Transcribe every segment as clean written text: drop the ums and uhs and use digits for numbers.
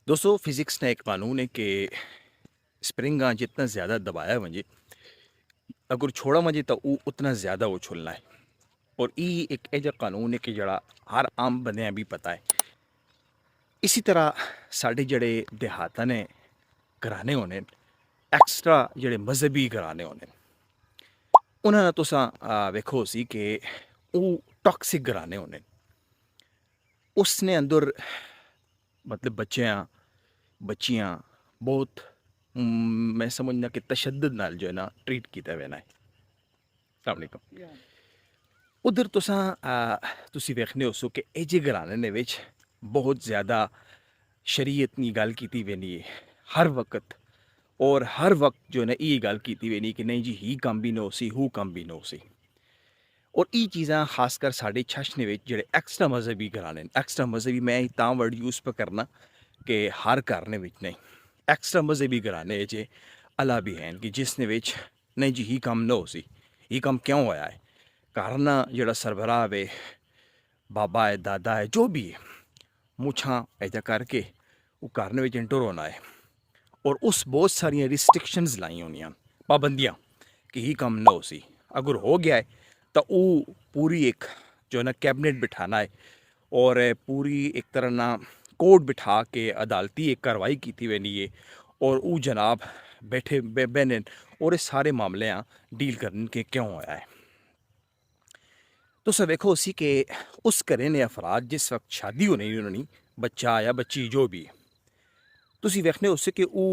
दोस्तों फिजिक्स ने एक कानून है कि स्प्रिंगा जितना ज़्यादा दबाया वंजे अगर छोड़ा वंजे तो वो उतना ज़्यादा उछलना है। और ये एक ऐसा कानून है कि जड़ा हर आम बंदे भी पता है। इसी तरह साढ़े जड़े देहाता ने घराने होने एक्स्ट्रा जड़े मजहबी घराने होने उन्होंने तुसा वेखो सी कि वो टॉक्सिक घराने होने उसने अंदर मतलब बच्चियाँ बहुत मैं समझना कि तशद्दुद नाल जो है ना ट्रीट किया वेना है। अस्सलाम वालेकुम। उधर तुसी वेखने हो सो कि एजे घराने ने विच बहुत ज़्यादा शरीयत नी गल कीती वेनी है हर वक्त। और हर वक्त जो है ना ये गल कीती वेनी कि नहीं जी ही कम भी नो सी हू कम भी नो सी। और ये चीज़ां खासकर साढ़े छशने विच जेह्ड़े एक्स्ट्रा मजहबी घराने एक्स्ट्रा मजहबी मैं तां वर्ड यूज़ पर करना कि हर घराने विच नहीं एक्स्ट्रा मजहबी घराने जे अला भी हैं कि जिसने विच नहीं जी ही कम नो सी ही कम क्यों होया है कारण जेह्ड़ा सरबराह है बाबा है दादा है जो भी है मुछां ऐजा करके वो करने विच एंटर होना है। और उस बहुत सारियां रिस्ट्रिक्शंस लाई होनियां पाबंदियां कि ही कम ना हो सी अगर हो गया है तो वो पूरी एक जो है ना कैबिनेट बिठाना है और पूरी एक तरह ना कोर्ट बिठा के अदालती एक कार्रवाई की थी वनी है। और वो जनाब बैठे बहने और इस सारे मामले डील करने के क्यों होया है। तो सर देखो उसी के उस घरे ने अफराद जिस वक्त शादी होनी उन्होंने बच्चा या बच्ची जो भी तुसी वेखने उससे कि वो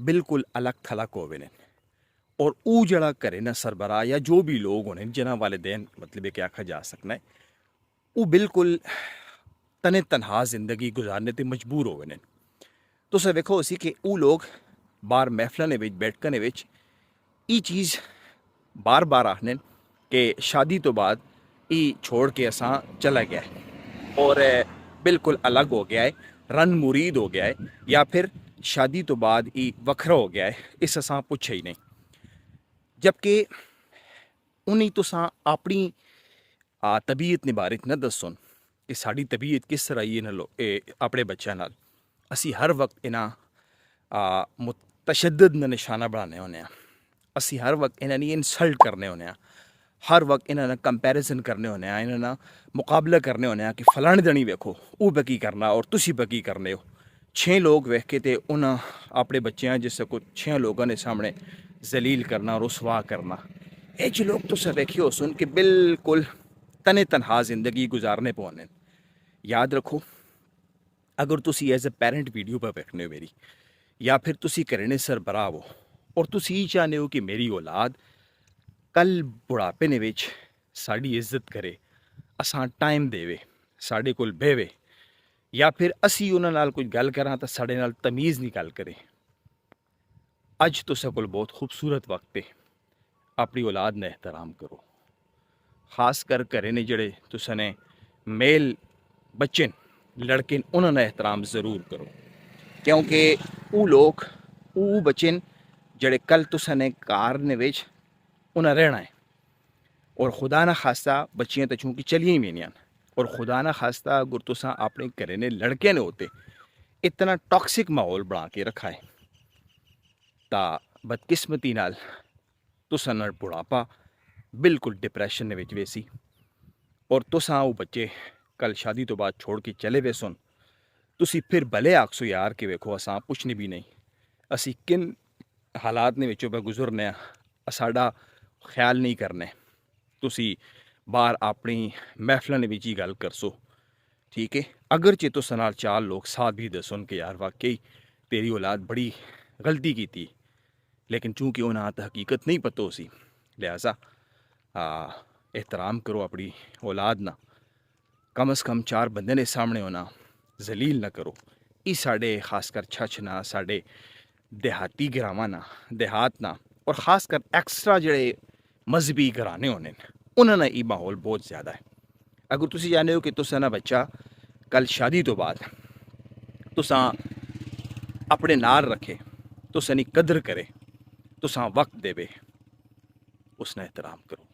बिल्कुल अलग थलग होवे ने। और वो जड़ा घरे ना सरबराह या जो भी लोग होने जिन्हें वालिदैन मतलब क्या आखा जा सकना है वो बिल्कुल तने तनहा जिंदगी गुजारने ते मजबूर होवे ने। तो सर वेखो उसी कि वो लोग बार महफलों ने बैठकने ये चीज़ बार बार आखने कि शादी तो बाद ये छोड़ के असा चला गया है और बिल्कुल अलग हो गया है रन मुरीद हो गया है या फिर शादी तो बाद ये वखरा हो गया है इस असा पूछे ही नहीं। जबकि उन्हीं तुसा अपनी तबीयत ने बारे न दसन कि साड़ी तबीयत किस तरह ही लो अपने बच्चों नाल असी हर वक्त इन्हें तशद्दुद ना निशाना बनाने होने असी हर वक्त इन्हें इंसल्ट करने होने हर वक्त इन्हें कंपैरिजन करने होने इन्हें मुकाबला करने होने कि फलाने दनी वेखो वो बकी करना और तुसी बकी करने हो। 6 लोग वेख के ते उन्हें अपने बच्चे जिससे कुछ 6 लोगों ने सामने जलील करना रुसवा करना ये जो लोग तो वेखियो सुन के बिल्कुल तने तनहा जिंदगी गुजारने पौने। याद रखो अगर तुसी एज ए पेरेंट वीडियो पर वेखने हो मेरी या फिर तुसी करने सरबराह हो और तुसी ही चाहते हो कि मेरी औलाद कल बुढ़ापे ने विच साड़ी इज्जत करे असां टाइम देवे साढ़े कोल बेवे या फिर असी उन्हां नाल कुछ गल करा तो साढ़े नाल तमीज़ नहीं गल करे। अज तुसा कोल बहुत खूबसूरत वक्त है अपनी औलाद ने एहतराम करो। खास कर घरे ने जड़े तुसा ने मेल बच्चे लड़के उन्होंने एहतराम ज़रूर करो क्योंकि वो लोग वो बच्चे जड़े कल तुसा ने कार ने विच उन्हें रहना है। और खुदा ना खास्ता बच्चियाँ तो चूँकि चलिए ही मेनियां और खुदा ना खास्ता अगर तुसा अपने घरे ने लड़के ने होते इतना टॉक्सिक माहौल बना के रखा है ता बदकिस्मती नाल तुसा ना बुढ़ापा बिल्कुल डिप्रैशन ने विच वेसी और तुसा वो बच्चे कल शादी तो बाद छोड़ के चले वे सुन तुसी फिर भले आखसो यार कि वेखो असां पुछने भी नहीं असी किन हालात ने विचों पे गुजरने साडा ख्याल नहीं करने तुसी बाहर अपनी महफलों ने विच ही गल करसो ठीक है। अगर चे तुसा नाल 4 लोग साथ भी दसन कि यार वाकई तेरी औलाद बड़ी गलती की थी लेकिन चूँकि उन्हें तो हकीकत नहीं पतो सी लिहाजा एहतराम करो अपनी औलाद ना कम अज़ कम 4 बंदे ने सामने होना जलील ना करो। ये साढ़े खासकर छछ ना साढ़े देहाती ग्रामां ना देहात ना और ख़ासकर एक्स्ट्रा जड़े मजहबी घराने होने उन्होंने ये माहौल बहुत ज़्यादा है। अगर तुसी जाने हो कि तुसा ना बच्चा कल शादी तो बाद तुसा अपने नाल रखे तुसा नी कदर करे तुसा वक्त देवे उसने एहतराम करो।